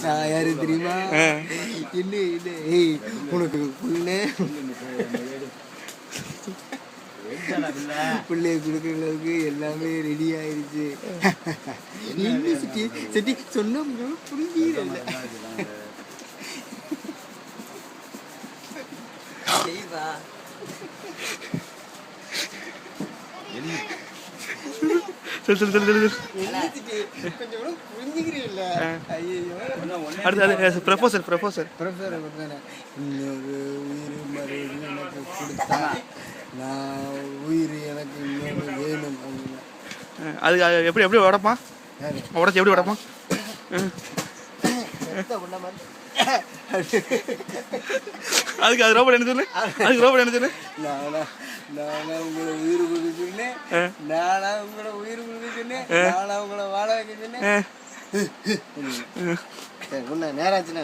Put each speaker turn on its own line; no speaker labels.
நான் யாரு தெரியுமா? என்ன இல்லை, உனக்கு பிள்ளைய கொடுக்குற அளவுக்கு எல்லாமே ரெடி ஆயிடுச்சு. என்ன சிட்டி சிட்டி சொன்னோம்னா புரிஞ்சிடல. உயிர் எனக்கு இன்னொன்று வேணும்.
அது எப்படி எப்படி உடப்பான்? உடச்சி எப்படி உடப்பான்? அதுக்கு அது ரோபோட் என்ன சொல்லு? அதுக்கு ரோபோட் என்ன சொல்லு?
நானா உங்களை உயிர் கொடுக்க சொன்னேன், நானா உங்களை உயிர் கொடுக்க சொன்னேன், நானா உங்களை வாழ வைக்க சொன்னேன். நேராச்சுன்னா